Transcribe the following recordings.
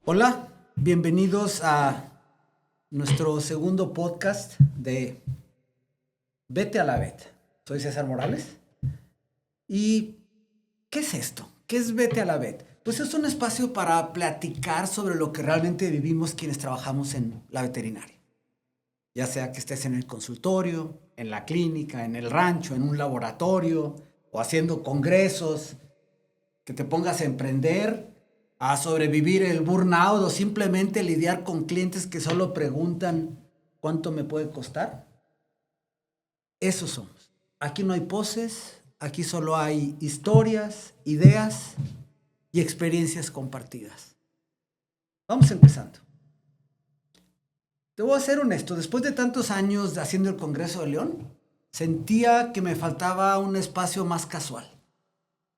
Hola, bienvenidos a nuestro segundo podcast de Vete a la Vet. Soy César Morales. ¿Y qué es esto? ¿Qué es Vete a la Vet? Pues es un espacio para platicar sobre lo que realmente vivimos quienes trabajamos en la veterinaria. Ya sea que estés en el consultorio, en la clínica, en el rancho, en un laboratorio o haciendo congresos, que te pongas a emprender, a sobrevivir el burnout o simplemente lidiar con clientes que solo preguntan cuánto me puede costar. Esos somos. Aquí no hay poses, aquí solo hay historias, ideas y experiencias compartidas. Vamos empezando. Te voy a ser honesto, después de tantos años haciendo el Congreso de León, sentía que me faltaba un espacio más casual,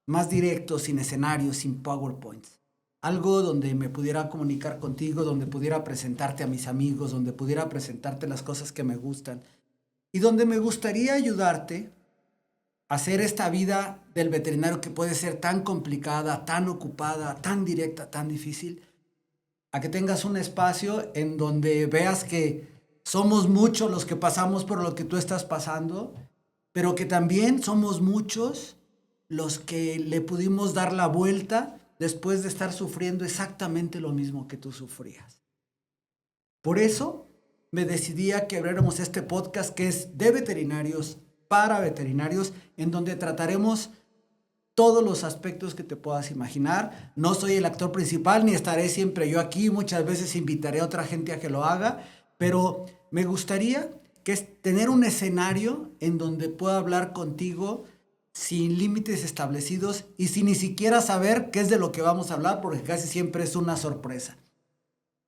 más directo, sin escenarios, sin PowerPoints. Algo donde me pudiera comunicar contigo, donde pudiera presentarte a mis amigos, donde pudiera presentarte las cosas que me gustan y donde me gustaría ayudarte a hacer esta vida del veterinario que puede ser tan complicada, tan ocupada, tan directa, tan difícil, a que tengas un espacio en donde veas que somos muchos los que pasamos por lo que tú estás pasando, pero que también somos muchos los que le pudimos dar la vuelta después de estar sufriendo exactamente lo mismo que tú sufrías. Por eso me decidí a que abriéramos este podcast que es de veterinarios para veterinarios, en donde trataremos todos los aspectos que te puedas imaginar. No soy el actor principal ni estaré siempre yo aquí. Muchas veces invitaré a otra gente a que lo haga, pero me gustaría que es tener un escenario en donde pueda hablar contigo sin límites establecidos y sin ni siquiera saber qué es de lo que vamos a hablar, porque casi siempre es una sorpresa.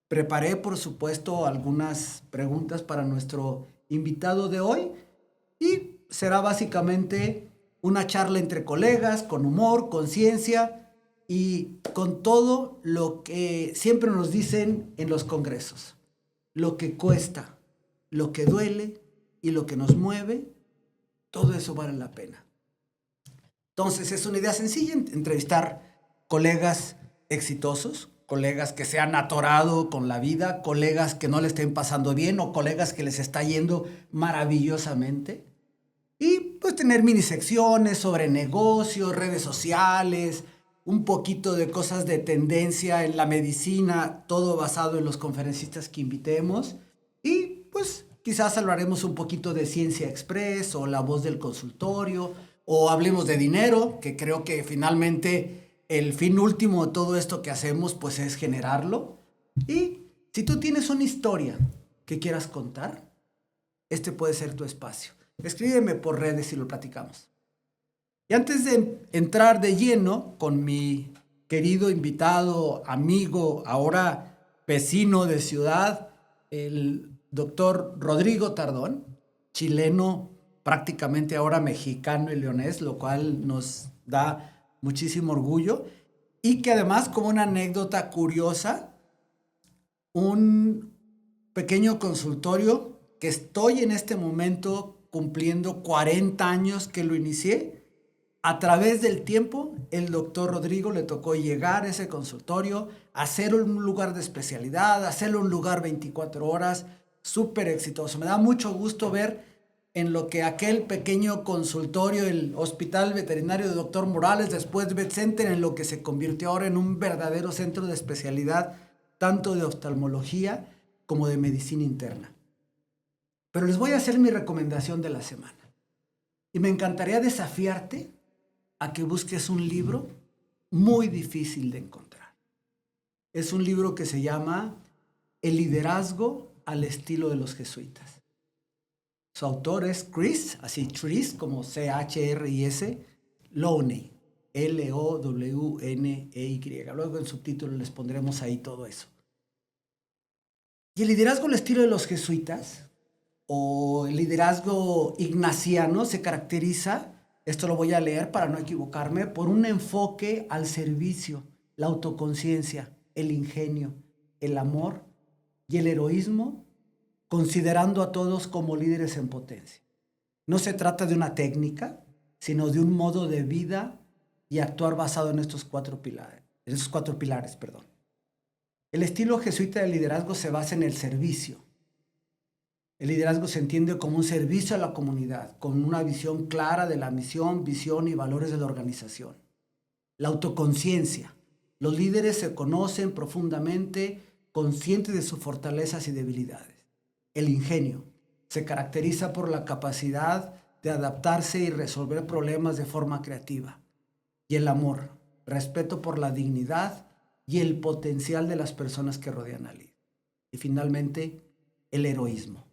Preparé, por supuesto, algunas preguntas para nuestro invitado de hoy y será básicamente una charla entre colegas, con humor, con ciencia y con todo lo que siempre nos dicen en los congresos. Lo que cuesta, lo que duele y lo que nos mueve, todo eso vale la pena. Entonces es una idea sencilla, entrevistar colegas exitosos, colegas que se han atorado con la vida, colegas que no le estén pasando bien o colegas que les está yendo maravillosamente. Y pues tener mini secciones sobre negocios, redes sociales, un poquito de cosas de tendencia en la medicina, todo basado en los conferencistas que invitemos. Y pues quizás hablaremos un poquito de Ciencia Express o La Voz del Consultorio, o hablemos de dinero, que creo que finalmente el fin último de todo esto que hacemos pues es generarlo. Y si tú tienes una historia que quieras contar, este puede ser tu espacio. Escríbeme por redes y lo platicamos. Y antes de entrar de lleno con mi querido invitado, amigo, ahora vecino de ciudad, el doctor Rodrigo Tardón, chileno, prácticamente ahora mexicano y leonés, lo cual nos da muchísimo orgullo. Y que además, como una anécdota curiosa, un pequeño consultorio que estoy en este momento cumpliendo 40 años que lo inicié. A través del tiempo, el doctor Rodrigo le tocó llegar a ese consultorio, hacerlo un lugar de especialidad, hacerlo un lugar 24 horas, súper exitoso. Me da mucho gusto ver en lo que aquel pequeño consultorio, el Hospital Veterinario de Doctor Morales, después Vet Center, en lo que se convirtió ahora en un verdadero centro de especialidad, tanto de oftalmología como de medicina interna. Pero les voy a hacer mi recomendación de la semana. Y me encantaría desafiarte a que busques un libro muy difícil de encontrar. Es un libro que se llama El liderazgo al estilo de los jesuitas. Su autor es Chris, así Chris, como C-H-R-I-S, Lowney, L-O-W-N-E-Y. Luego en subtítulos les pondremos ahí todo eso. Y el liderazgo al estilo de los jesuitas, o el liderazgo ignaciano, se caracteriza, esto lo voy a leer para no equivocarme, por un enfoque al servicio, la autoconciencia, el ingenio, el amor y el heroísmo, considerando a todos como líderes en potencia. No se trata de una técnica, sino de un modo de vida y actuar basado en estos cuatro pilares, perdón. El estilo jesuita de liderazgo se basa en el servicio. El liderazgo se entiende como un servicio a la comunidad, con una visión clara de la misión, visión y valores de la organización. La autoconciencia. Los líderes se conocen profundamente, conscientes de sus fortalezas y debilidades. El ingenio. Se caracteriza por la capacidad de adaptarse y resolver problemas de forma creativa. Y el amor. Respeto por la dignidad y el potencial de las personas que rodean al líder. Y finalmente, el heroísmo.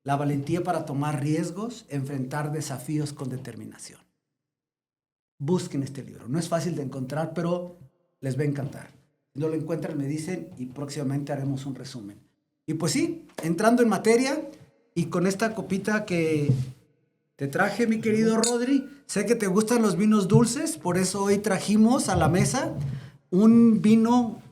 La valentía para tomar riesgos, enfrentar desafíos con determinación. Busquen este libro. No es fácil de encontrar, pero les va a encantar. Si no lo encuentran, me dicen y próximamente haremos un resumen. Y pues sí, entrando en materia y con esta copita que te traje, mi querido Rodri, sé que te gustan los vinos dulces, por eso hoy trajimos a la mesa un vino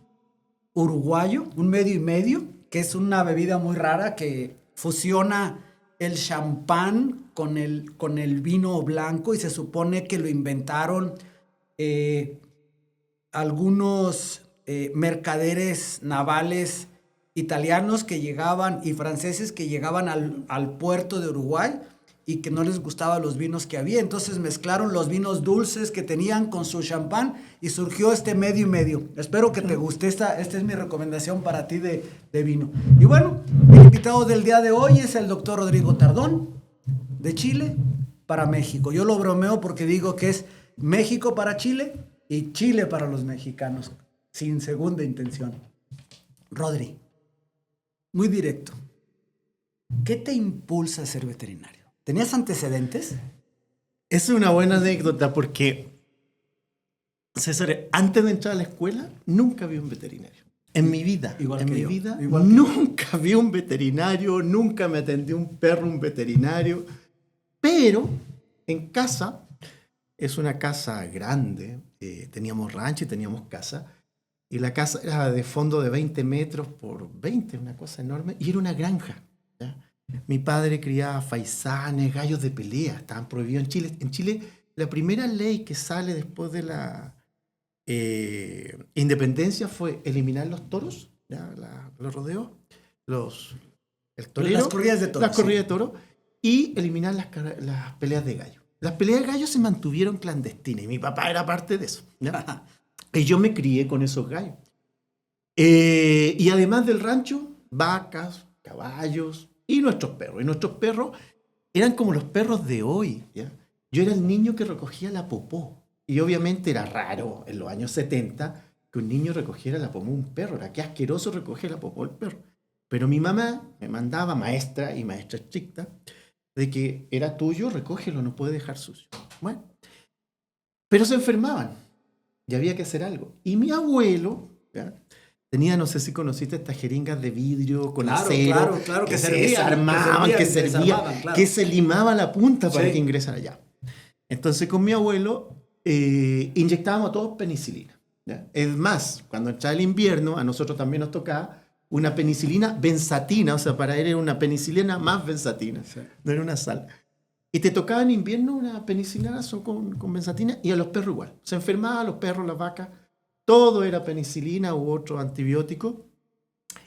uruguayo, un medio y medio, que es una bebida muy rara que fusiona el champán con el vino blanco y se supone que lo inventaron algunos mercaderes navales italianos que llegaban y franceses que llegaban al puerto de Uruguay y que no les gustaban los vinos que había. Entonces mezclaron los vinos dulces que tenían con su champán y surgió este medio y medio. Espero que te guste. Esta es mi recomendación para ti de vino. Y bueno, el invitado del día de hoy es el doctor Rodrigo Tardón, de Chile para México. Yo lo bromeo porque digo que es México para Chile y Chile para los mexicanos, sin segunda intención. Rodri, muy directo. ¿Qué te impulsa a ser veterinario? ¿Tenías antecedentes? Es una buena anécdota porque, César, antes de entrar a la escuela, nunca vi un veterinario. En mi vida, nunca vi un veterinario, nunca me atendió un perro, un veterinario. Pero en casa, es una casa grande, teníamos rancho y teníamos casa, y la casa era de fondo de 20 metros por 20, una cosa enorme, y era una granja, ¿ya? Mi padre criaba faisanes, gallos de pelea, estaban prohibidos en Chile. En Chile, la primera ley que sale después de la independencia fue eliminar los toros, ¿ya? Los rodeos, el torero, las corridas de toros. Las corridas de toros, y eliminar las peleas de gallo. Las peleas de gallo se mantuvieron clandestinas y mi papá era parte de eso, ¿ya? Y yo me crié con esos gallos. Y además del rancho, vacas, caballos y nuestros perros. Y nuestros perros eran como los perros de hoy, ¿ya? Yo era el niño que recogía la popó. Y obviamente era raro en los años 70 que un niño recogiera la popó de un perro. Era que asqueroso recoger la popó del perro. Pero mi mamá me mandaba, maestra y maestra estricta, de que era tuyo, recógelo, no puede dejar sucio. Bueno, pero se enfermaban y había que hacer algo. Y mi abuelo, ¿ya? Tenía, no sé si conociste estas jeringas de vidrio con acero. Claro, que se desarmaban, que se limaba la punta para que ingresara allá. Entonces con mi abuelo inyectábamos a todos penicilina, ¿ya? Es más, cuando entraba el invierno, a nosotros también nos tocaba una penicilina benzatina, o sea, para él era una penicilina más benzatina, sí. No era una sal. Y te tocaba en invierno una penicilina con benzatina y a los perros igual. Se enfermaban los perros, las vacas, todo era penicilina u otro antibiótico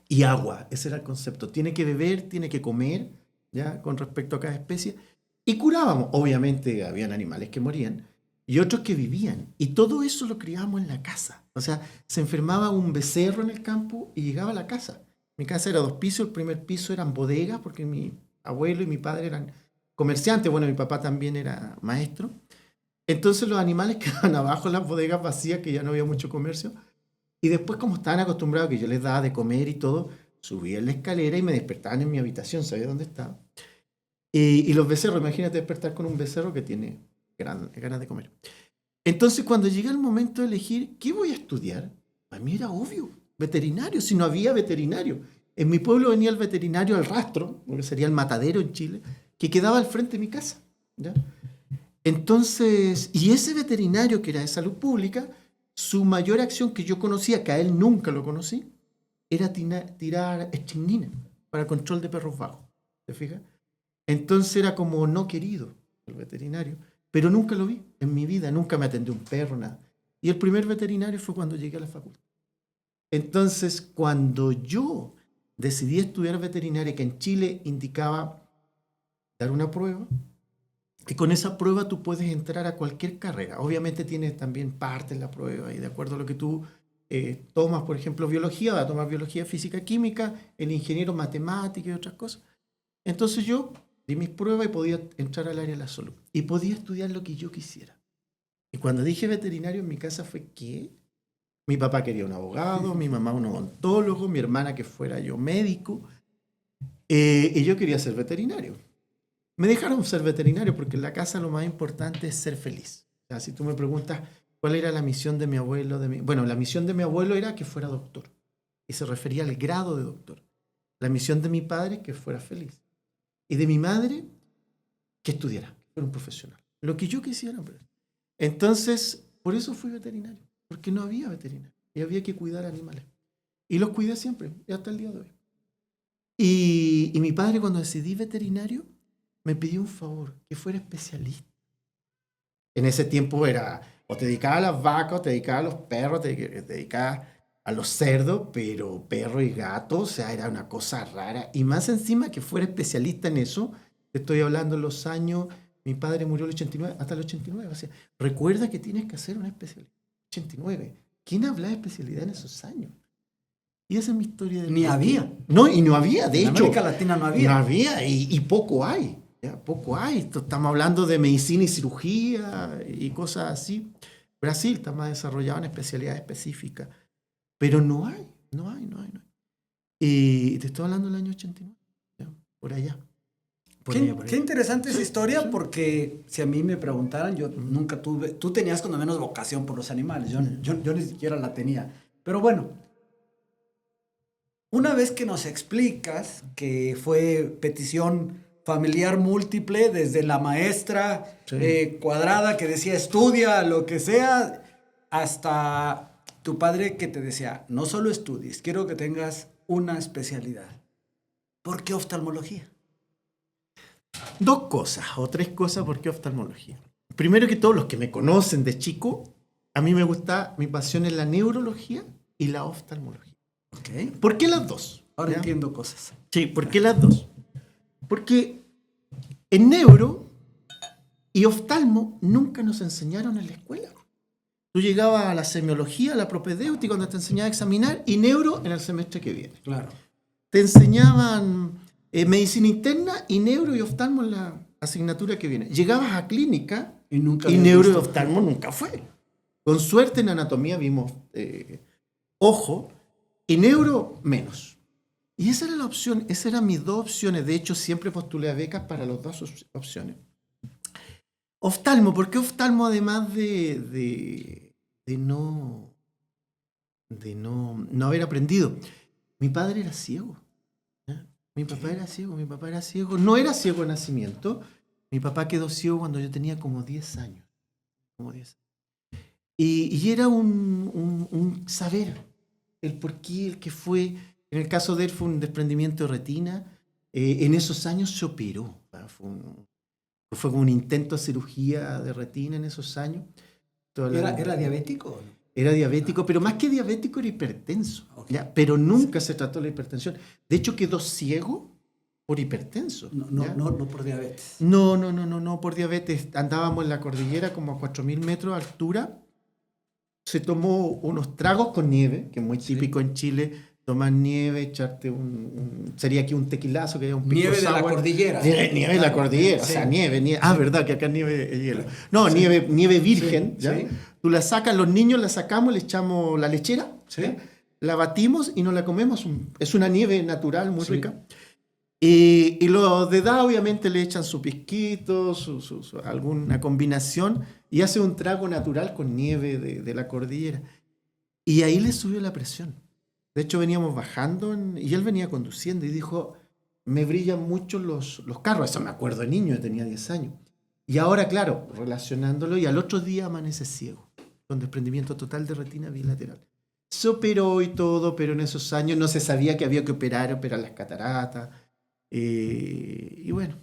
y agua. Ese era el concepto. Tiene que beber, tiene que comer, ¿ya? Con respecto a cada especie. Y curábamos. Obviamente habían animales que morían y otros que vivían. Y todo eso lo criábamos en la casa. O sea, se enfermaba un becerro en el campo y llegaba a la casa. Mi casa era 2 pisos, el primer piso eran bodegas porque mi abuelo y mi padre eran comerciantes. Bueno, mi papá también era maestro. Entonces los animales quedaban abajo en las bodegas vacías, que ya no había mucho comercio. Y después, como estaban acostumbrados que yo les daba de comer y todo, subían la escalera y me despertaban en mi habitación, sabía dónde estaba. Y los becerros, imagínate despertar con un becerro que tiene ganas de comer. Entonces, cuando llega el momento de elegir qué voy a estudiar, a mí era obvio, veterinario, si no había veterinario. En mi pueblo venía el veterinario al rastro, porque sería el matadero en Chile, que quedaba al frente de mi casa, ¿ya? Entonces, y ese veterinario que era de salud pública, su mayor acción que yo conocía, que a él nunca lo conocí, era tirar estricnina para el control de perros bajos. ¿Te fijas? Entonces era como no querido el veterinario, pero nunca lo vi en mi vida, nunca me atendió un perro, nada. Y el primer veterinario fue cuando llegué a la facultad. Entonces, cuando yo decidí estudiar veterinaria, que en Chile indicaba dar una prueba, y con esa prueba tú puedes entrar a cualquier carrera. Obviamente tienes también parte en la prueba, y de acuerdo a lo que tú tomas, por ejemplo, biología, vas a tomar biología, física, química, el ingeniero, matemática y otras cosas. Entonces yo di mis pruebas y podía entrar al área de la salud. Y podía estudiar lo que yo quisiera. Y cuando dije veterinario en mi casa fue, ¿qué? Mi papá quería un abogado, mi mamá un odontólogo, mi hermana que fuera yo médico, y yo quería ser veterinario. Me dejaron ser veterinario porque en la casa lo más importante es ser feliz. O sea, si tú me preguntas cuál era la misión de mi abuelo, bueno, la misión de mi abuelo era que fuera doctor, y se refería al grado de doctor. La misión de mi padre, que fuera feliz. Y de mi madre, que estudiara, que fuera un profesional. Lo que yo quisiera. Entonces, por eso fui veterinario. Porque no había veterinario. Y había que cuidar animales. Y los cuidé siempre, y hasta el día de hoy. Y mi padre, cuando decidí veterinario, me pidió un favor, que fuera especialista. En ese tiempo era, o te dedicabas a las vacas, o te dedicabas a los perros, te dedicabas a los cerdos, pero perro y gato, o sea, era una cosa rara. Y más encima que fuera especialista en eso, te estoy hablando en los años, mi padre murió en el 89, hasta el 89. O sea, recuerda que tienes que hacer una especialidad. 89. ¿Quién habla de especialidad en esos años? Y esa es mi historia. Ni había. No, y no había, de hecho. En América Latina no había. No había, y poco hay. Ya, poco hay. Estamos hablando de medicina y cirugía y cosas así. Brasil está más desarrollado en especialidades específicas. Pero no hay. Y te estoy hablando del año 89. ¿Ya? Por allá. Qué interesante esa historia, porque si a mí me preguntaran, yo nunca tuve... Tú tenías cuando menos vocación por los animales. Yo ni siquiera la tenía. Pero bueno, una vez que nos explicas que fue petición familiar múltiple, desde la maestra cuadrada que decía estudia, lo que sea, hasta tu padre que te decía, no solo estudies, quiero que tengas una especialidad. ¿Por qué oftalmología? Dos cosas o tres cosas, ¿por qué oftalmología? Primero que todos los que me conocen de chico, a mí me gusta, mi pasión es la neurología y la oftalmología. Okay. ¿Por qué las dos? Ahora ¿Ya? entiendo cosas. Sí, ¿por qué las dos? Porque en neuro y oftalmo nunca nos enseñaron en la escuela. Tú llegabas a la semiología, a la propedéutica, cuando te enseñaba a examinar, y neuro en el semestre que viene. Claro. Te enseñaban medicina interna y neuro y oftalmo en la asignatura que viene. Llegabas a clínica y neuro y oftalmo nunca fue. Con suerte en anatomía vimos ojo y neuro menos. Y esa era la opción, esas eran mis dos opciones. De hecho, siempre postulé a becas para las dos opciones. Oftalmo, ¿por qué oftalmo además de no haber aprendido? Mi padre era ciego. Mi papá era ciego. No era ciego de nacimiento. Mi papá quedó ciego cuando yo tenía como 10 años. Y era un saber, el por qué, el que fue. En el caso de él fue un desprendimiento de retina. En esos años se operó. Fue como un intento de cirugía de retina en esos años. ¿Era diabético? Era diabético, pero más que diabético era hipertenso. Okay. ¿Ya? Pero nunca se trató la hipertensión. De hecho, quedó ciego por hipertenso. No por diabetes. No por diabetes. Andábamos en la cordillera como a 4.000 metros de altura. Se tomó unos tragos con nieve, que es muy típico en Chile. Tomar nieve, echarte sería aquí un tequilazo, que es un pico nieve sour. De la cordillera. Nieve de la cordillera, sí. O sea, nieve. Ah, verdad, que acá nieve de hielo. No, sí. nieve virgen, ¿ya? Sí. Tú la sacas, los niños la sacamos, le echamos la lechera, sí. La batimos y nos la comemos. Es una nieve natural, muy rica. Y los de edad, obviamente, le echan su pisquito, alguna combinación, y hace un trago natural con nieve de la cordillera. Y ahí le subió la presión. De hecho, veníamos bajando y él venía conduciendo y dijo, me brillan mucho los carros. Eso me acuerdo de niño, tenía 10 años. Y ahora, claro, relacionándolo, y al otro día amanece ciego, con desprendimiento total de retina bilateral. Se operó y todo, pero en esos años no se sabía que había que operar las cataratas. Y bueno,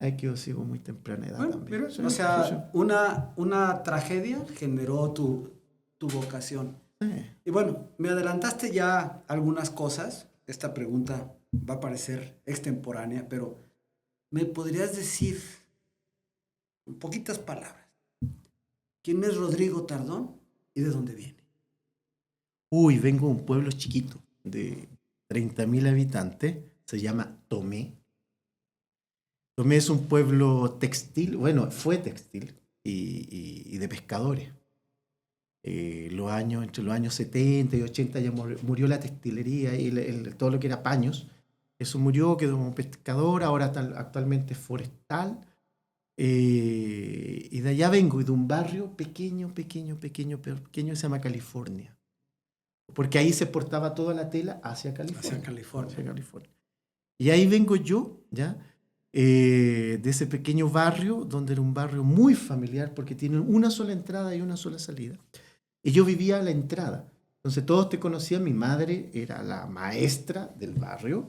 ahí quedó ciego muy temprana edad también. Pero, o sea, una tragedia generó tu vocación. Sí. Y bueno, me adelantaste ya algunas cosas. Esta pregunta va a parecer extemporánea, pero ¿me podrías decir, en poquitas palabras, quién es Rodrigo Tardón y de dónde viene? Uy, vengo de un pueblo chiquito, de 30.000 habitantes, se llama Tomé. Tomé es un pueblo textil, bueno, fue textil y de pescadores. Entre los años 70 y 80 ya murió la textilería y todo lo que era paños. Eso murió, quedó como pescador, ahora actualmente es forestal. Y de allá vengo, de un barrio pequeño, que se llama California. Porque ahí se exportaba toda la tela hacia California. Hacia California. Y ahí vengo yo, ¿ya? De ese pequeño barrio, donde era un barrio muy familiar, porque tiene una sola entrada y una sola salida. Y yo vivía a la entrada. Entonces todos te conocían, mi madre era la maestra del barrio,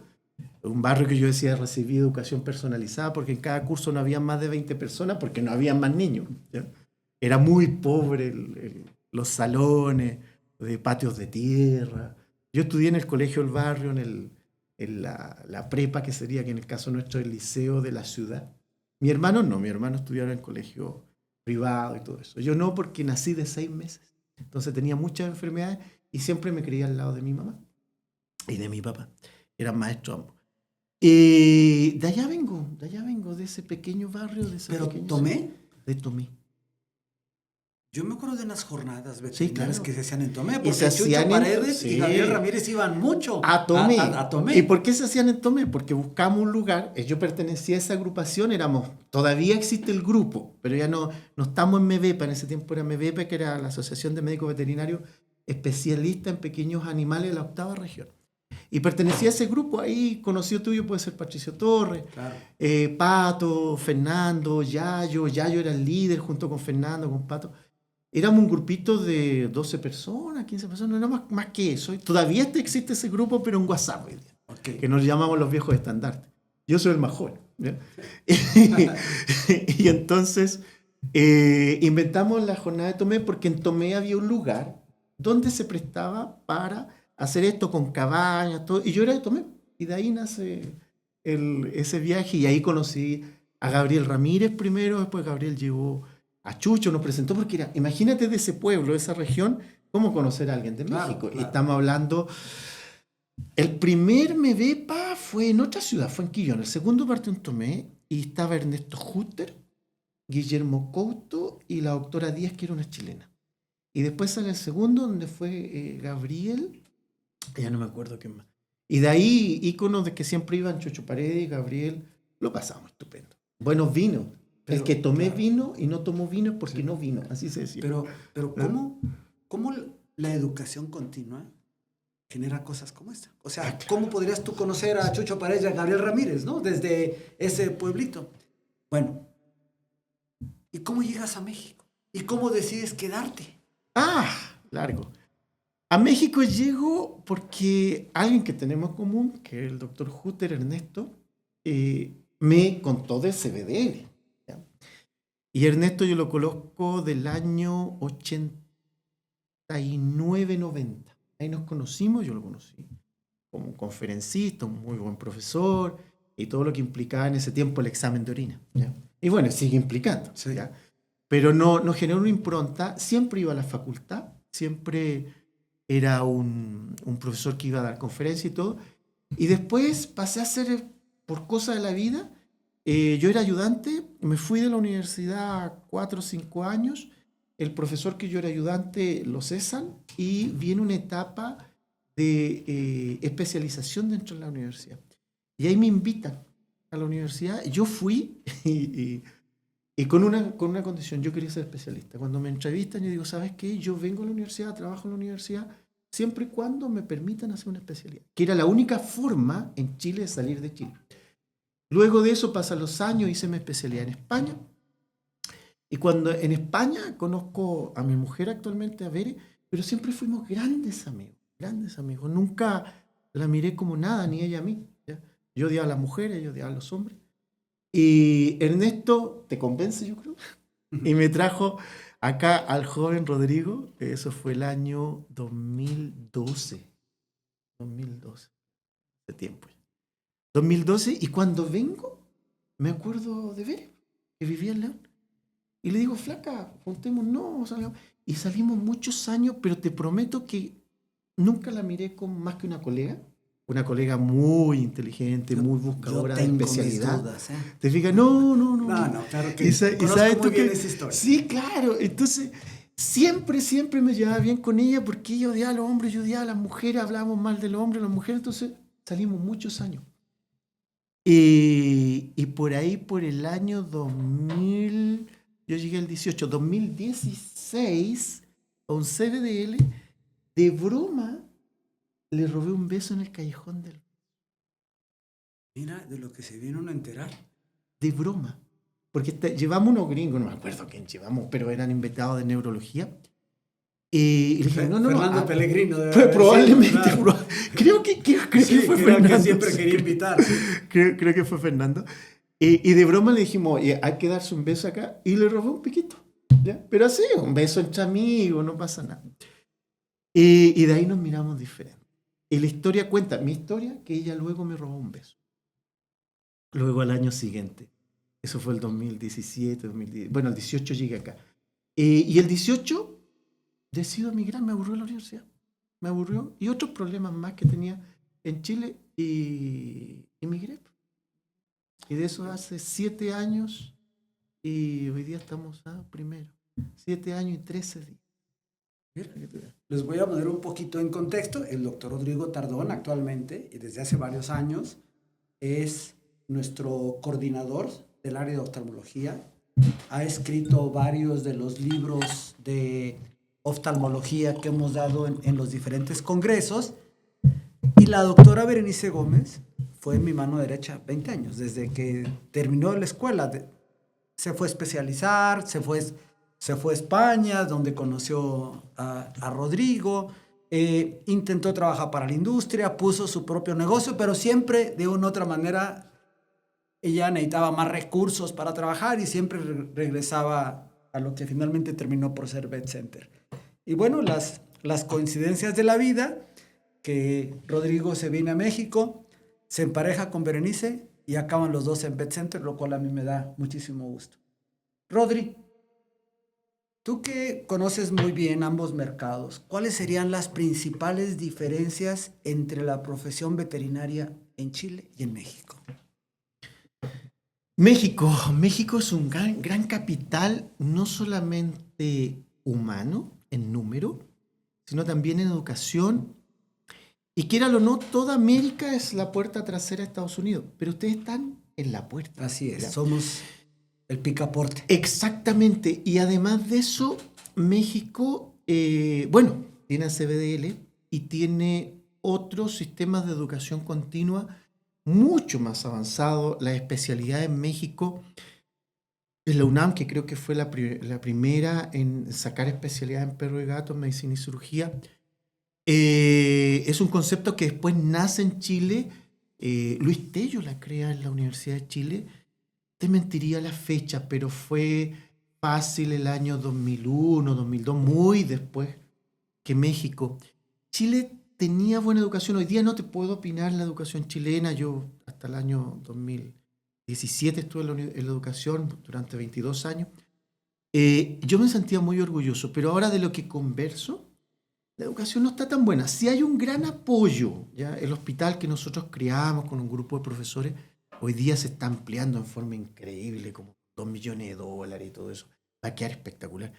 un barrio que yo decía recibí educación personalizada, porque en cada curso no había más de 20 personas, porque no había más niños, ¿ya? Era muy pobre los salones de patios de tierra. Yo estudié en el colegio del barrio, en la prepa, que sería, que en el caso nuestro, el liceo de la ciudad. Mi hermano no, mi hermano estudiaba en colegio privado y todo eso. Yo no, porque nací de 6 meses. Entonces tenía muchas enfermedades y siempre me crié al lado de mi mamá y de mi papá. Eran maestros ambos. De allá vengo, de ese pequeño barrio. De ese ¿Pero Tomé? De Tomé. Yo me acuerdo de unas jornadas veterinarias, sí, claro, que se hacían en Tomé, porque Chucho Paredes y Gabriel Ramírez iban mucho a Tomé. A Tomé. ¿Y por qué se hacían en Tomé? Porque buscamos un lugar, yo pertenecía a esa agrupación, todavía existe el grupo, pero ya no estamos en MEVEPA, en ese tiempo era MEVEPA, que era la Asociación de Médicos Veterinarios Especialistas en Pequeños Animales de la 8ª región. Y pertenecía a ese grupo, ahí conocido tuyo puede ser Patricio Torres, claro, Pato, Fernando, Yayo era el líder junto con Fernando, con Pato. Éramos un grupito de 12 personas, 15 personas, no más que eso. Todavía existe ese grupo, pero en WhatsApp, okay, que nos llamamos los viejos estandartes. Yo soy el más joven, ¿ya? Y entonces inventamos la jornada de Tomé, porque en Tomé había un lugar donde se prestaba para hacer esto con cabañas, todo. Y yo era de Tomé, y de ahí nace ese viaje, y ahí conocí a Gabriel Ramírez primero, después Gabriel llegó a Chucho, nos presentó, porque imagínate, de ese pueblo, de esa región, cómo conocer a alguien de México. Claro. Y estamos hablando, el primer MEVEPA fue en otra ciudad, fue en Quillón, el segundo partió en Tomé, y estaba Ernesto Hutter, Guillermo Couto y la doctora Díaz, que era una chilena. Y después sale el segundo, donde fue Gabriel, ya no me acuerdo qué más. Y de ahí, íconos de que siempre iban Chucho Paredes, Gabriel, lo pasamos estupendo. Buenos vinos. Pero, el que tomé, claro, vino y no tomó vino porque sí, no vino, así se decía. Pero ¿cómo la educación continua genera cosas como esta? O sea, ¿cómo podrías tú conocer a Chucho Paredes y a Gabriel Ramírez, ¿no? Desde ese pueblito. Bueno, ¿y cómo llegas a México? ¿Y cómo decides quedarte? Largo. A México llego porque alguien que tenemos en común, que es el doctor Hutter, Ernesto, me contó del CBDL. ¿Ya? Y Ernesto yo lo conozco del año 89-90. Ahí nos conocimos, yo lo conocí como un conferencista, un muy buen profesor, y todo lo que implicaba en ese tiempo el examen de orina. ¿Ya? Y bueno, sigue implicando. Sí. ¿Ya? Pero no generó una impronta. Siempre iba a la facultad, siempre era un profesor que iba a dar conferencias y todo. Y después pasé a ser, por cosas de la vida, yo era ayudante, me fui de la universidad 4 o 5 años, el profesor que yo era ayudante lo cesan y viene una etapa de especialización dentro de la universidad. Y ahí me invitan a la universidad. Yo fui y con una condición, yo quería ser especialista. Cuando me entrevistan, yo digo, ¿sabes qué? Yo vengo a la universidad, trabajo en la universidad, siempre y cuando me permitan hacer una especialidad. Que era la única forma en Chile de salir de Chile. Luego de eso pasan los años, hice mi especialidad en España. Y cuando en España conozco a mi mujer actualmente, a Bere, pero siempre fuimos grandes amigos. Nunca la miré como nada, ni ella a mí. ¿Ya? Yo odiaba a las mujeres, yo odiaba a los hombres. Y Ernesto te convence, yo creo, y me trajo acá al joven Rodrigo, eso fue el año 2012. 2012, de tiempo. 2012, y cuando vengo, me acuerdo de ver que vivía en León. Y le digo, flaca, juntémonos, salgamos. Y salimos muchos años, pero te prometo que nunca la miré con más que una colega muy inteligente, muy buscadora de especialidad. Mis dudas, ¿eh? ¿Te fijas? No, claro que ¿sabes muy tú bien que esa historia. sí, claro. Entonces, siempre me llevaba bien con ella porque ella odiaba a los hombres, yo odiaba a las mujeres, hablábamos mal de los hombres, las mujeres, entonces salimos muchos años. Y por ahí, por el año 2000, yo llegué al 18, 2016, a un CBDL, de broma, le robé un beso en el callejón del... Mira, de lo que se vino a enterar. De broma. Porque llevamos unos gringos, no me acuerdo quién llevamos, pero eran invitados de neurología. Y le dije, no. Fernando Pellegrino. Probablemente. Claro. Creo que fue Fernando. Que siempre quería invitar. Sí. Creo que fue Fernando. Y de broma le dijimos, oye, hay que darse un beso acá. Y le robé un piquito. ¿Ya? Pero así, un beso entre amigos, no pasa nada. Y de ahí nos miramos diferente. Y la historia cuenta, mi historia, que ella luego me robó un beso. Luego al año siguiente. Eso fue el 2017, 2010. Bueno, el 18 llegué acá. Y el 18 decido emigrar, me aburrió la universidad. Me aburrió. Y otros problemas más que tenía en Chile. Y emigré. Y de eso hace 7 años. Y hoy día estamos a primero. 7 años y 13 días. Les voy a poner un poquito en contexto. El doctor Rodrigo Tardón actualmente, y desde hace varios años, es nuestro coordinador del área de oftalmología. Ha escrito varios de los libros de oftalmología que hemos dado en los diferentes congresos. Y la doctora Berenice Gómez fue mi mano derecha 20 años. Desde que terminó la escuela, se fue a especializar, se fue a España, donde conoció a Rodrigo. Intentó trabajar para la industria, puso su propio negocio, pero siempre de una u otra manera ella necesitaba más recursos para trabajar y siempre regresaba a lo que finalmente terminó por ser Vet Center. Y bueno, las coincidencias de la vida, que Rodrigo se viene a México, se empareja con Berenice y acaban los dos en Vet Center, lo cual a mí me da muchísimo gusto. Rodri, tú que conoces muy bien ambos mercados, ¿cuáles serían las principales diferencias entre la profesión veterinaria en Chile y en México? México es un gran capital, no solamente humano, en número, sino también en educación. Y quiéralo o no, toda América es la puerta trasera de Estados Unidos, pero ustedes están en la puerta. Así es, ¿ya? somos el picaporte. Exactamente, y además de eso, México, tiene a CBDL y tiene otros sistemas de educación continua mucho más avanzados. La especialidad en México es la UNAM, que creo que fue la primera en sacar especialidad en perro y gato, medicina y cirugía. Es un concepto que después nace en Chile. Luis Tello la crea en la Universidad de Chile. Te mentiría la fecha, pero fue fácil el año 2001, 2002, muy después que México. Chile tenía buena educación. Hoy día no te puedo opinar la educación chilena. Yo hasta el año 2017 estuve en la educación durante 22 años. Yo me sentía muy orgulloso, pero ahora de lo que converso, la educación no está tan buena. Sí hay un gran apoyo, ¿ya? El hospital que nosotros creamos con un grupo de profesores hoy día se está ampliando en forma increíble, como $2 millones y todo eso. Va a quedar espectacular.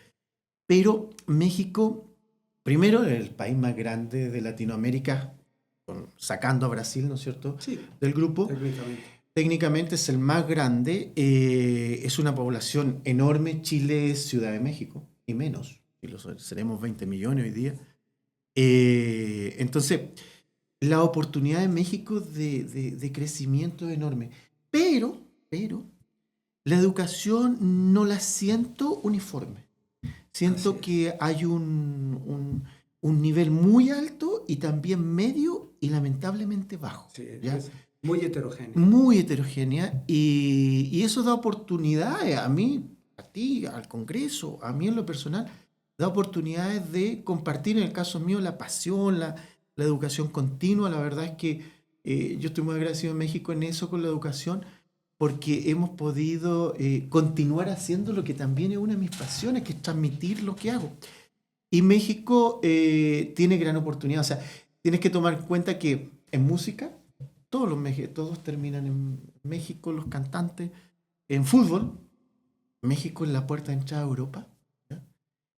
Pero México, primero, es el país más grande de Latinoamérica, sacando a Brasil, ¿no es cierto? Sí, del grupo. Técnicamente es el más grande. Es una población enorme. Chile es Ciudad de México, y menos. Y seremos 20 millones hoy día. Entonces, la oportunidad de México de crecimiento es enorme. Pero, la educación no la siento uniforme. Siento que hay un nivel muy alto y también medio y lamentablemente bajo. Sí, ¿ya? es muy heterogénea. Muy heterogénea. Y eso da oportunidades. A mí, ti, al Congreso, a mí en lo personal, da oportunidades de compartir, en el caso mío, la pasión, la educación continua. La verdad es que yo estoy muy agradecido en México en eso, con la educación, porque hemos podido continuar haciendo lo que también es una de mis pasiones, que es transmitir lo que hago. Y México tiene gran oportunidad. O sea, tienes que tomar en cuenta que en música, todos terminan en México, los cantantes. En fútbol, México es la puerta de entrada a Europa. ¿Ya?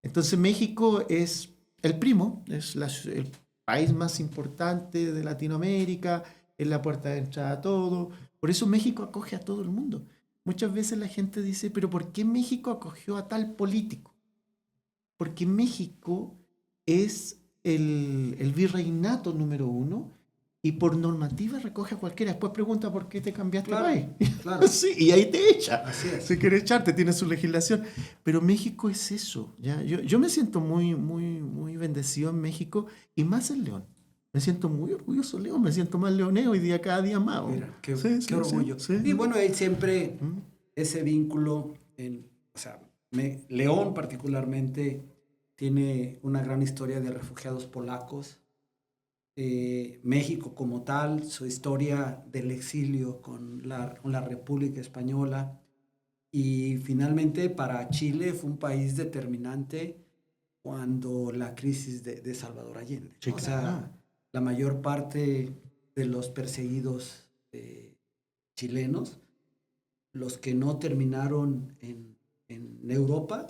Entonces México es el primo, es el país más importante de Latinoamérica, es la puerta de entrada a todo. Por eso México acoge a todo el mundo. Muchas veces la gente dice, pero ¿por qué México acogió a tal político? Porque México es el virreinato número 1 y por normativa recoge a cualquiera. Después pregunta por qué te cambiaste de país. Claro. Sí, y ahí te echa. Así es. Si quiere echarte, tiene su legislación. Pero México es eso. ¿Ya? Yo me siento muy, muy, muy bendecido en México y más en León. Me siento muy orgulloso de León, me siento más leonés hoy día, cada día más. Mira, qué orgullo. Sí. Y bueno, hay siempre ese vínculo, o sea, León particularmente tiene una gran historia de refugiados polacos. México como tal, su historia del exilio con la República Española, y finalmente para Chile fue un país determinante cuando la crisis de Salvador Allende. Sí, o sea, la mayor parte de los perseguidos chilenos, los que no terminaron en Europa,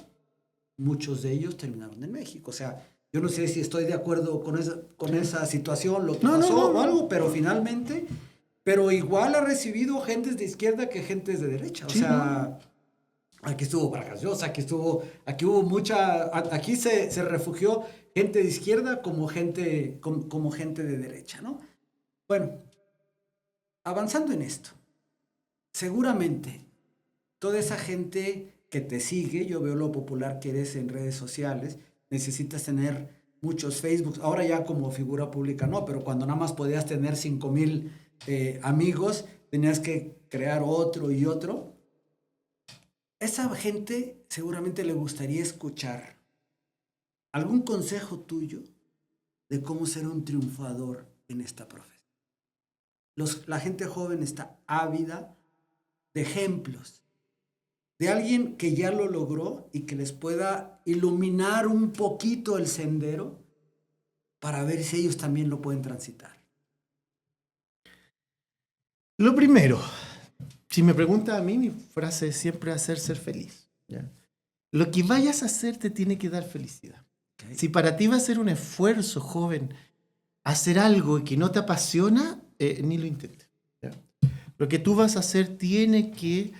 muchos de ellos terminaron en México. O sea, yo no sé si estoy de acuerdo con esa situación, lo que pasó o algo, pero finalmente, pero igual ha recibido gentes de izquierda que gentes de derecha. O sea, aquí estuvo Vargas Llosa, aquí hubo mucha, aquí se refugió gente de izquierda como gente de derecha, ¿no? Bueno, avanzando en esto, seguramente toda esa gente que te sigue, yo veo lo popular que eres en redes sociales, necesitas tener muchos Facebooks, ahora ya como figura pública no, pero cuando nada más podías tener 5,000 amigos, tenías que crear otro y otro. Esa gente seguramente le gustaría escuchar algún consejo tuyo de cómo ser un triunfador en esta profesión. La gente joven está ávida de ejemplos, de alguien que ya lo logró y que les pueda iluminar un poquito el sendero para ver si ellos también lo pueden transitar. Lo primero, si me preguntas a mí, mi frase es siempre hacer ser feliz. ¿Ya? Lo que vayas a hacer te tiene que dar felicidad. Okay. Si para ti va a ser un esfuerzo, joven, hacer algo que no te apasiona, ni lo intentes. ¿Ya? Lo que tú vas a hacer tiene que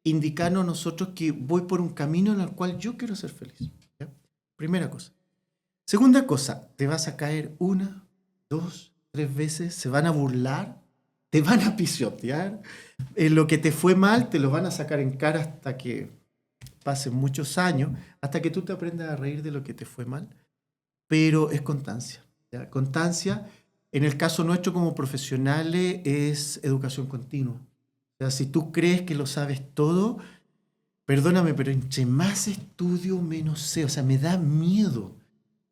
indicarnos a nosotros que voy por un camino en el cual yo quiero ser feliz. ¿Ya? Primera cosa. Segunda cosa, te vas a caer 1, 2, 3 veces, se van a burlar, te van a pisotear, lo que te fue mal te lo van a sacar en cara hasta que pasen muchos años, hasta que tú te aprendas a reír de lo que te fue mal, pero es constancia. ¿Ya? Constancia, en el caso nuestro como profesionales, es educación continua. O sea, si tú crees que lo sabes todo, perdóname, pero entre más estudio, menos sé. O sea, me da miedo.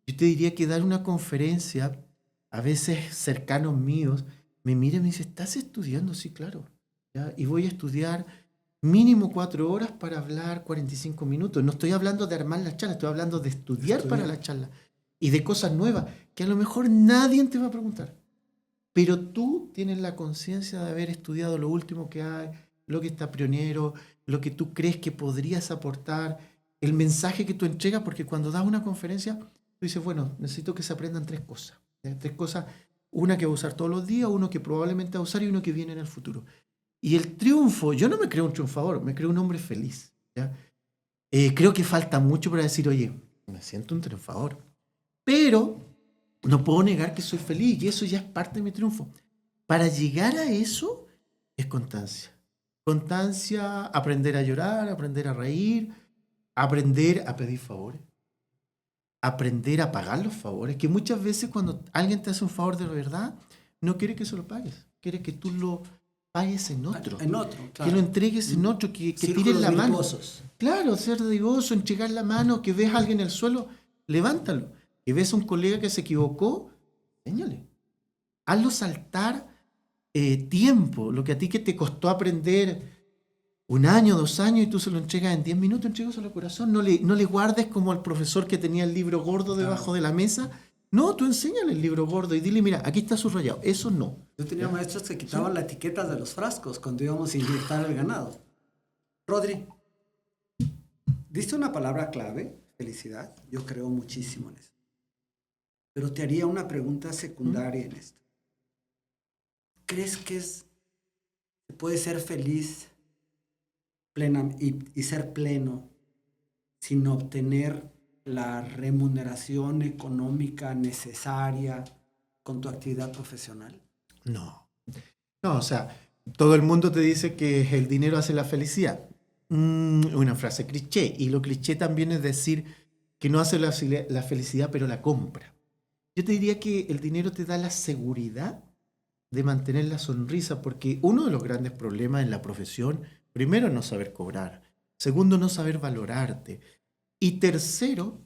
Yo te diría que dar una conferencia, a veces cercanos míos, me miran y me dicen, ¿estás estudiando? Sí, claro. ¿Ya? Y voy a estudiar mínimo 4 horas para hablar 45 minutos. No estoy hablando de armar la charla, estoy hablando de estudiar para la charla. Y de cosas nuevas que a lo mejor nadie te va a preguntar. Pero tú tienes la conciencia de haber estudiado lo último que hay, lo que está pionero, lo que tú crees que podrías aportar, el mensaje que tú entregas, porque cuando das una conferencia, tú dices, bueno, necesito que se aprendan 3 cosas. 3 cosas, una que va a usar todos los días, uno que probablemente va a usar y uno que viene en el futuro. Y el triunfo, yo no me creo un triunfador, me creo un hombre feliz. ¿Ya? Creo que falta mucho para decir, oye, me siento un triunfador. Pero no puedo negar que soy feliz y eso ya es parte de mi triunfo. Para llegar a eso es constancia. Constancia, aprender a llorar, aprender a reír, aprender a pedir favores, aprender a pagar los favores, que muchas veces cuando alguien te hace un favor de verdad, no quiere que se lo pagues, quiere que tú pagues en otro. En otro, claro. Que lo entregues en otro, que tires la mano. Virtuosos. Claro, ser dadivoso, entregar la mano, que ves a alguien en el suelo, levántalo. Que ves a un colega que se equivocó, enséñale. Hazlo saltar tiempo, lo que a ti que te costó aprender 1 año, 2 años, y tú se lo entregas en 10 minutos, entrégaselo al corazón. No le guardes como al profesor que tenía el libro gordo debajo de la mesa. No, tú enséñale el libro gordo y dile, mira, aquí está subrayado. Eso no. Yo tenía maestros que quitaban la etiqueta de los frascos cuando íbamos a inyectar el ganado. Rodri, diste una palabra clave, felicidad. Yo creo muchísimo en eso. Pero te haría una pregunta secundaria en esto. ¿Crees que se puede ser feliz y ser pleno sin obtener la remuneración económica necesaria con tu actividad profesional? No, o sea, todo el mundo te dice que el dinero hace la felicidad. Una frase cliché, y lo cliché también es decir que no hace la felicidad, pero la compra. Yo te diría que el dinero te da la seguridad de mantener la sonrisa, porque uno de los grandes problemas en la profesión, primero, no saber cobrar, segundo, no saber valorarte, y tercero,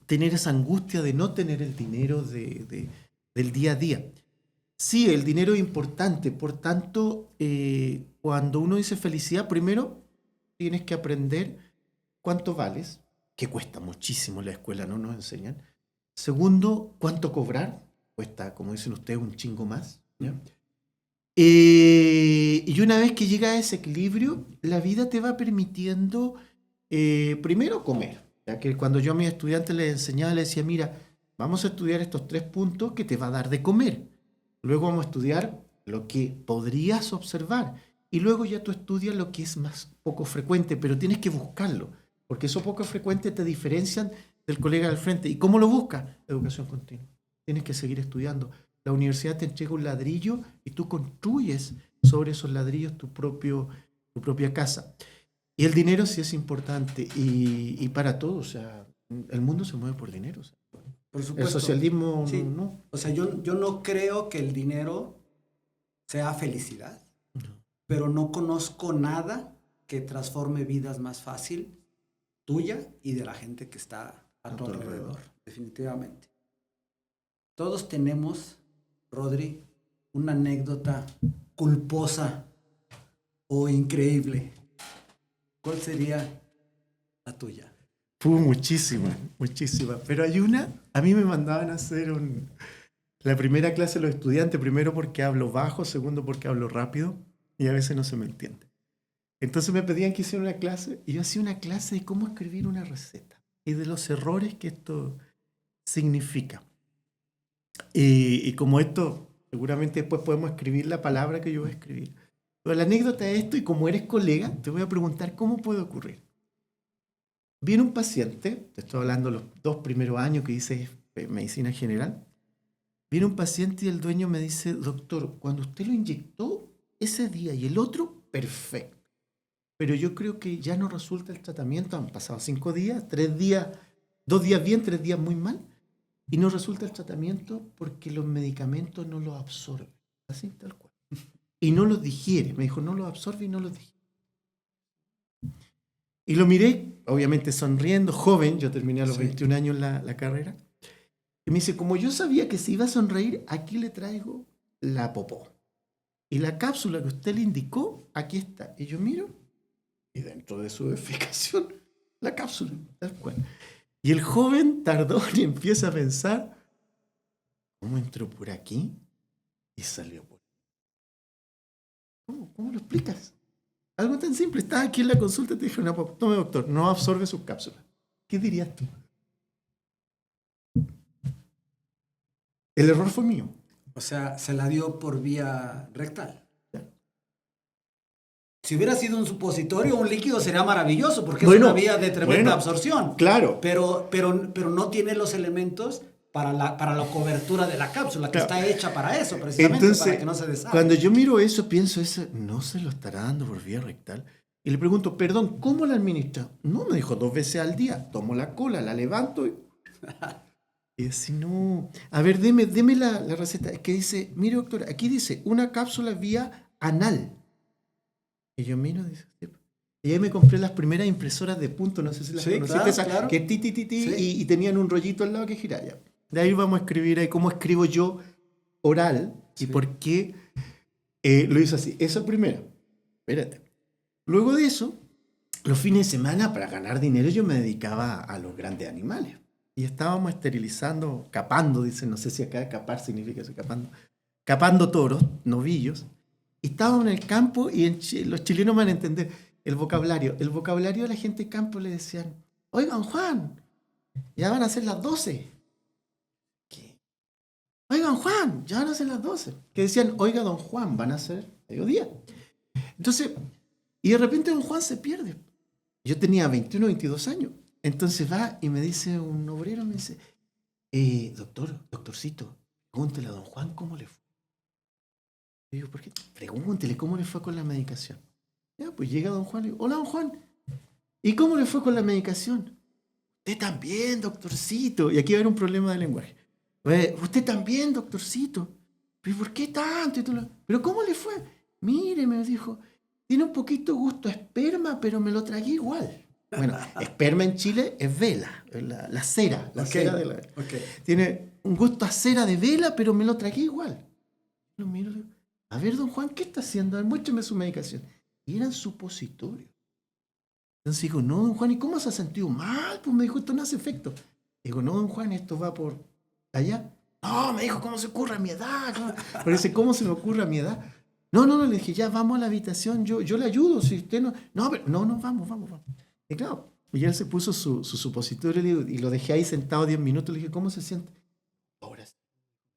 tener esa angustia de no tener el dinero del día a día. Sí, el dinero es importante, por tanto, cuando uno dice felicidad, primero tienes que aprender cuánto vales, que cuesta muchísimo, en la escuela no nos enseñan. Segundo, cuánto cobrar, cuesta, como dicen ustedes, un chingo más, ¿ya? Y una vez que llega a ese equilibrio, la vida te va permitiendo, primero, comer. Ya que cuando yo a mis estudiantes les enseñaba, les decía, mira, vamos a estudiar estos 3 puntos que te va a dar de comer. Luego vamos a estudiar lo que podrías observar. Y luego ya tú estudias lo que es más poco frecuente, pero tienes que buscarlo, porque eso poco frecuente te diferencian del colega del frente. ¿Y cómo lo buscas? Educación continua. Tienes que seguir estudiando. La universidad te entrega un ladrillo y tú construyes sobre esos ladrillos tu propia casa. Y el dinero sí es importante y para todos, o sea, el mundo se mueve por dinero. O sea, por supuesto. El socialismo sí. no. O sea, yo no creo que el dinero sea felicidad, pero no conozco nada que transforme vidas más fácil, tuya y de la gente que está a tu alrededor, definitivamente. Todos tenemos, Rodri, una anécdota culposa o increíble. ¿Cuál sería la tuya? Muchísimas. Pero hay una, a mí me mandaban a hacer la primera clase de los estudiantes, primero porque hablo bajo, segundo porque hablo rápido y a veces no se me entiende. Entonces me pedían que hiciera una clase y yo hacía una clase de cómo escribir una receta y de los errores que esto significa. Y como esto, seguramente después podemos escribir la palabra que yo voy a escribir. Pero la anécdota es esto, y como eres colega, te voy a preguntar cómo puede ocurrir. Viene un paciente, te estoy hablando de los 2 primeros años que hice medicina general, viene un paciente y el dueño me dice, doctor, cuando usted lo inyectó ese día y el otro, perfecto. Pero yo creo que ya no resulta el tratamiento, han pasado 5 días, 3 días, 2 días bien, 3 días muy mal, y no resulta el tratamiento porque los medicamentos no los absorben, así tal cual. Y no los digiere. Me dijo, no los absorbe y no los digiere. Y lo miré, obviamente sonriendo, joven, yo terminé a los 21 años la carrera. Y me dice, como yo sabía que se iba a sonreír, aquí le traigo la popó. Y la cápsula que usted le indicó, aquí está. Y yo miro, y dentro de su edificación, la cápsula, tal cual. Y el joven tardó y empieza a pensar, ¿cómo entró por aquí y salió por aquí? ¿Cómo lo explicas? Algo tan simple. Estás aquí en la consulta y te dije, tome doctor, no absorbe sus cápsulas. ¿Qué dirías tú? El error fue mío. O sea, se la dio por vía rectal. Si hubiera sido un supositorio o un líquido sería maravilloso porque es una vía de tremenda absorción. Claro. Pero no tiene los elementos para la cobertura de la cápsula, que está hecha para eso, precisamente. Entonces, para que no se deshaga. Cuando yo miro eso, pienso, ¿no se lo estará dando por vía rectal? Y le pregunto, perdón, ¿cómo la administra? No, me dijo 2 veces al día. Tomo la cola, la levanto y así no. A ver, deme la receta. Es que dice, mire doctor, aquí dice una cápsula vía anal. Y yo miro, dice, sí. Y ahí me compré las primeras impresoras de punto, no sé si las conociste, claro. que y tenían un rollito al lado que giraba. De ahí vamos a escribir ahí cómo escribo yo oral y por qué lo hizo así. Eso primero. Espérate. Luego de eso, los fines de semana, para ganar dinero, yo me dedicaba a los grandes animales. Y estábamos esterilizando, capando, dicen, no sé si acá capar significa eso, capando toros, novillos. Y estábamos en el campo y los chilenos van a entender el vocabulario. El vocabulario de la gente del campo le decían, oigan Juan, ya van a ser las 12. ¿Qué? Oigan Juan, ya van a ser las 12. Que decían, oiga don Juan, van a ser mediodía. Entonces, y de repente don Juan se pierde. Yo tenía 21, 22 años. Entonces va y me dice un obrero, me dice, doctorcito, pregúntele a don Juan cómo le fue. Y digo, ¿por qué? Pregúntele cómo le fue con la medicación. Ya, pues llega don Juan y digo, hola don Juan, ¿y cómo le fue con la medicación? Usted también, doctorcito. Y aquí va a haber un problema de lenguaje. Usted también, doctorcito. ¿Pero por qué tanto? ¿Pero cómo le fue? Mire, me dijo, tiene un poquito gusto a esperma, pero me lo tragué igual. Bueno, esperma en Chile es vela, la cera. Cera de la... Tiene un gusto a cera de vela, pero me lo tragué igual. Lo miro, a ver, don Juan, ¿qué está haciendo? A ver, muéstrame su medicación. Y eran supositorios. Entonces digo, no, don Juan, ¿y cómo se ha sentido mal? Pues me dijo, esto no hace efecto. Digo, no, don Juan, esto va por allá. No, me dijo, ¿cómo se ocurre a mi edad? Pero dice, ¿cómo se me ocurre a mi edad? No, le dije, ya, vamos a la habitación, yo le ayudo, si usted no... No, vamos. Y claro, y él se puso su supositorio y lo dejé ahí sentado 10 minutos. Le dije, ¿cómo se siente? Ahora me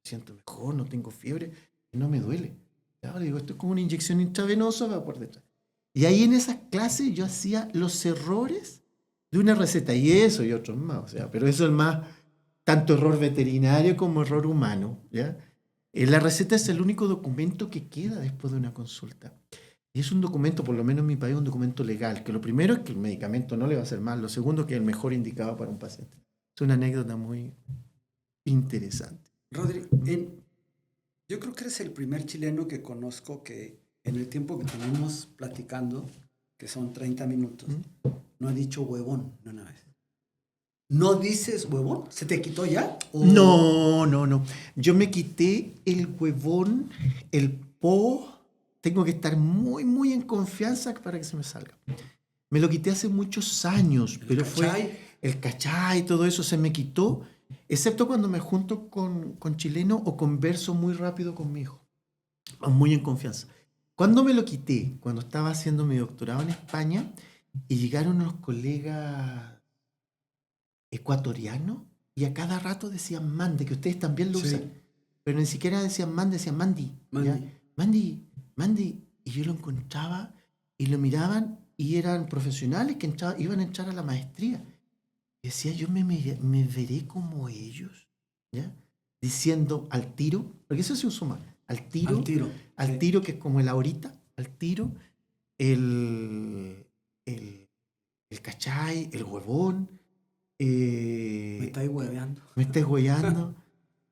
siento mejor, no tengo fiebre y no me duele. Claro, le digo, esto es como una inyección intravenosa, va por detrás. Y ahí en esas clases yo hacía los errores de una receta, y eso y otros más, o sea, pero eso es más, tanto error veterinario como error humano, ¿ya? La receta es el único documento que queda después de una consulta. Y es un documento, por lo menos en mi país, un documento legal, que lo primero es que el medicamento no le va a hacer mal, lo segundo es que es el mejor indicado para un paciente. Es una anécdota muy interesante. Rodri, yo creo que eres el primer chileno que conozco que en el tiempo que tenemos platicando, que son 30 minutos, no ha dicho huevón una vez. ¿No dices huevón? ¿Se te quitó ya? ¿O? No. Yo me quité el huevón, el po. Tengo que estar muy, muy en confianza para que se me salga. Me lo quité hace muchos años, pero fue el cachai y todo eso se me quitó, excepto cuando me junto con chilenos o converso muy rápido con mi hijo. Muy en confianza. ¿Cuándo me lo quité? Cuando estaba haciendo mi doctorado en España y llegaron unos colegas ecuatorianos y a cada rato decían mande, que ustedes también lo usan. Pero ni siquiera decían mande, decían mandi. Mandi. Y yo lo encontraba y lo miraban y eran profesionales que iban a entrar a la maestría. Y decía, yo me veré como ellos, ¿ya? Diciendo al tiro, porque eso se usó más, al tiro, que es como el ahorita, al tiro, el cachai, el huevón. Me estáis hueveando.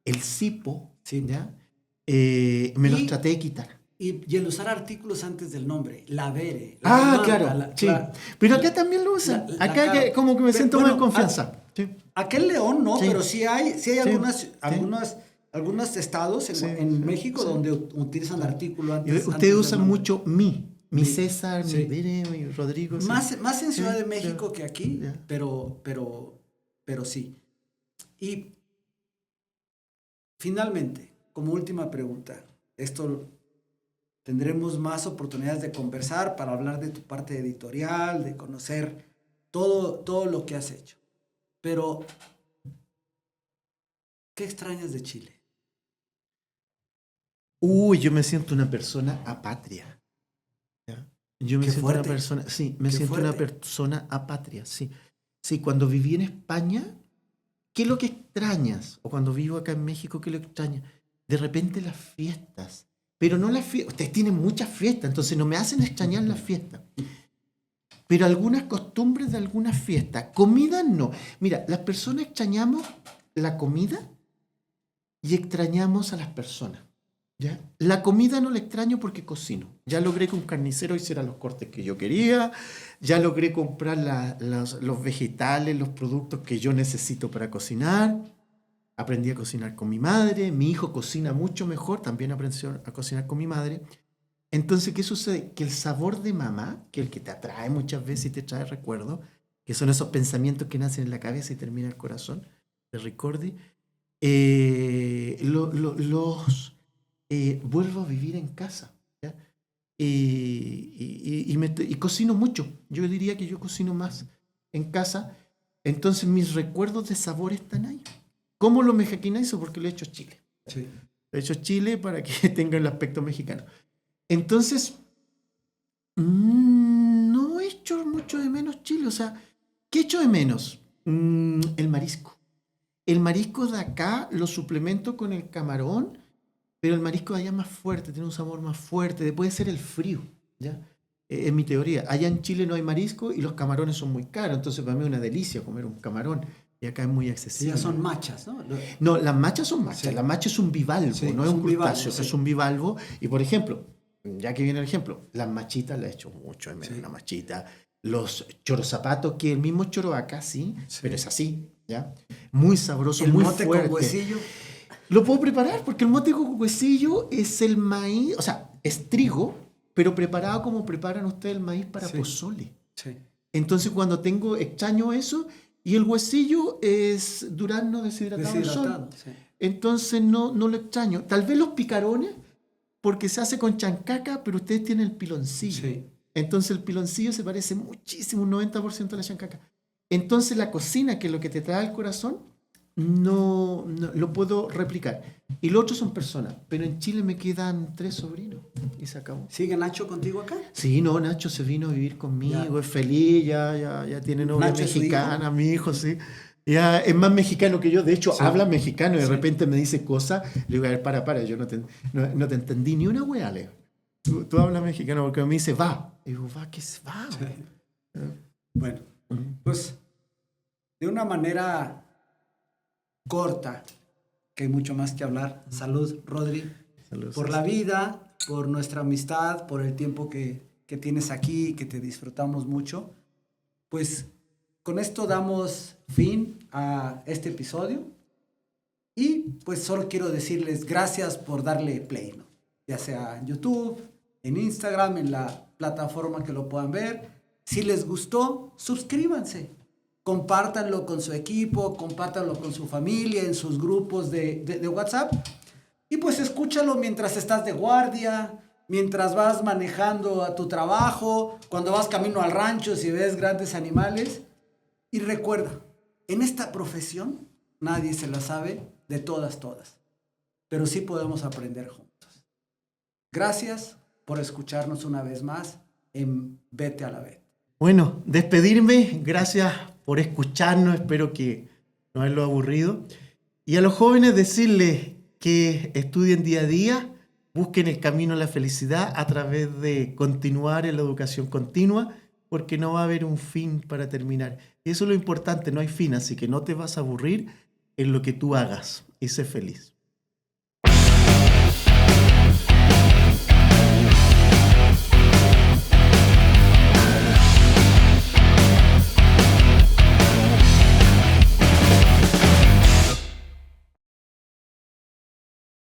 El cipo, ¿ya? Me los traté de quitar. Y el usar artículos antes del nombre, la vere. Claro. Pero acá también lo usan. Acá como que me siento más en confianza. Aquel León no, pero sí hay algunos estados en México donde utilizan artículo antes. Ustedes usan mucho mi César, mi Bere, mi Rodrigo. Más en Ciudad de México que aquí, pero sí. Y finalmente, como última pregunta, tendremos más oportunidades de conversar para hablar de tu parte editorial, de conocer todo lo que has hecho. Pero, ¿qué extrañas de Chile? Yo me siento una persona apatria. ¿Ya? Yo me siento una persona, una persona apatria, sí. Sí, cuando viví en España, ¿qué es lo que extrañas? O cuando vivo acá en México, ¿qué es lo que extrañas? De repente las fiestas. Pero no las fiestas. Ustedes tienen muchas fiestas, entonces no me hacen extrañar las fiestas. Pero algunas costumbres de algunas fiestas. Comida no. Mira, las personas extrañamos la comida y extrañamos a las personas. ¿Ya? La comida no la extraño porque cocino. Ya logré que un carnicero hiciera los cortes que yo quería, ya logré comprar los vegetales, los productos que yo necesito para cocinar. Aprendí a cocinar con mi madre, mi hijo cocina mucho mejor, también aprendió a cocinar con mi madre. Entonces, ¿qué sucede? Que el sabor de mamá, que es el que te atrae muchas veces y te trae recuerdos, que son esos pensamientos que nacen en la cabeza y terminan en el corazón, de Ricordi, vuelvo a vivir en casa. ¿Ya? Y cocino mucho. Yo diría que yo cocino más en casa. Entonces mis recuerdos de sabor están ahí. ¿Cómo lo mexicanizo? Porque lo he hecho chile. Sí. Lo he hecho chile para que tenga el aspecto mexicano. Entonces, no he hecho mucho de menos Chile. O sea, ¿qué he hecho de menos? El marisco. El marisco de acá lo suplemento con el camarón, pero el marisco de allá es más fuerte, tiene un sabor más fuerte. Puede ser el frío, ¿ya? Es mi teoría. Allá en Chile no hay marisco y los camarones son muy caros. Entonces, para mí es una delicia comer un camarón. Y acá es muy accesible. Ya son machas, ¿no? No, las machas son machas. Sí. La macha es un bivalvo, Sí, no es un crustáceo, bivalvo, sí. es un bivalvo. Y por ejemplo, ya que viene el ejemplo, las machitas las he hecho mucho de menos, Sí. una machita. Los chorozapatos, que el mismo choro acá sí, pero es así, ¿ya? Muy sabroso, muy fuerte. ¿El mote con huesillo? Lo puedo preparar porque el mote con huesillo es el maíz, o sea, es trigo, pero preparado como preparan ustedes el maíz para pozole. Sí. Entonces cuando extraño eso, y el huesillo es durazno deshidratado al sol. Sí. Entonces no lo extraño. Tal vez los picarones, porque se hace con chancaca, pero ustedes tienen el piloncillo. Sí. Entonces el piloncillo se parece muchísimo, un 90% a la chancaca. Entonces la cocina, que es lo que te trae al corazón, no lo puedo replicar. Y los otros son personas. Pero en Chile me quedan 3 sobrinos y se acabó. ¿Sigue Nacho contigo acá? Sí, no, Nacho se vino a vivir conmigo, es feliz, ya tiene novia mexicana, mi hijo, sí. Ya es más mexicano que yo, de hecho, habla mexicano y de repente me dice cosas. Le digo, a ver, para, yo no te entendí ni una wea, Leo. Tú hablas mexicano porque me dice, va. Y digo, ¿va? ¿Qué es va? Sí. Bueno, pues de una manera corta, que hay mucho más que hablar. Salud, Rodri. Salud, por la vida, por nuestra amistad, por el tiempo que tienes aquí, que te disfrutamos mucho. Pues con esto damos fin a este episodio. Y pues solo quiero decirles gracias por darle play, ¿no? Ya sea en YouTube, en Instagram, en la plataforma que lo puedan ver. Si les gustó, suscríbanse. Compártanlo con su equipo, compártanlo con su familia, en sus grupos de WhatsApp. Y pues escúchalo mientras estás de guardia, mientras vas manejando a tu trabajo, cuando vas camino al rancho si ves grandes animales. Y recuerda, en esta profesión nadie se la sabe de todas. Pero sí podemos aprender juntos. Gracias por escucharnos una vez más en Vete a la Vet. Bueno, despedirme, gracias por escucharnos, espero que no haberlo aburrido. Y a los jóvenes decirles que estudien día a día, busquen el camino a la felicidad a través de continuar en la educación continua, porque no va a haber un fin para terminar. Y eso es lo importante, no hay fin, así que no te vas a aburrir en lo que tú hagas y sé feliz.